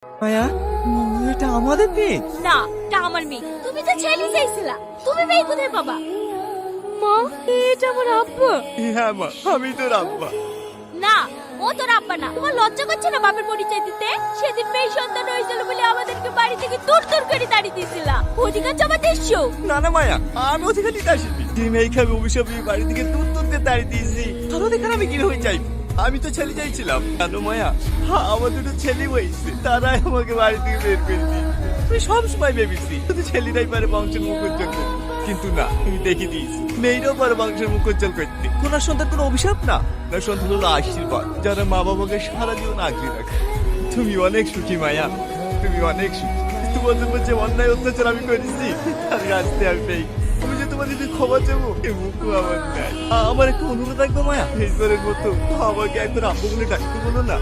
মায়া, এটা আমাদের মেয়ে? না, এটা আমার মেয়ে। তুমি তো ছেলে চাইছিলা, তুমি মেয়ে কোথায় পাবা? মা, এটা আমার আব্বা। হ্যাঁ মা, আমি তোর আব্বা। না, ও তোর আব্বা না। তোমার লজ্জা করছে না বাপের পরিচয় দিতে? সেদিন মেয়ে সন্তান হয়েছিল বলে আমাদেরকে বাড়ি থেকে দূর দূর করে তাড়িয়ে দিয়েছিলা। অধিকার জমাতে এসছো? না না মায়া, আমি অধিকার নিতে আসিনি। যে মেয়ে খাবে অভিশাপ নিয়ে বাড়ি থেকে দূর দূর করে তাড়িয়ে দিয়েছি, তার অধিকার আমি কিভাবে চাই? আমি তো ছেলে চাইছিলাম। কেন মায়া, আমার দুটো ছেলে হয়েছে, তারাই আমাকে বাড়ি থেকে বের করে দিয়েছে। আমি সবসময় ভেবেছি শুধু ছেলেরাই পারে বংশের মুখ উজ্জ্বল করতে, কিন্তু না, আমি দেখে দিয়েছি মেয়েরাও পারে বংশের মুখ উজ্জ্বল করতে। কোন সন্তান কোনো অভিশাপ না, না সন্তান হলো আশীর্বাদ, যারা মা বাবাকে সারা জীবন আগলে রাখে। তুমি অনেক সুখী মায়া, তুমি অনেক সুখী। তোমাদের মধ্যে অন্যায় অত্যাচার আমি করেছি, তার কাছে আমি পেয়ে তুমি যে তোমার যদি ক্ষমা চাবো, এ মুখও আমার নাই। আমার একটা অনুরোধ থাকবে মায়া, এরপরের মতো আমাকে একবার আব্বু বলে ডাকতে বলো না।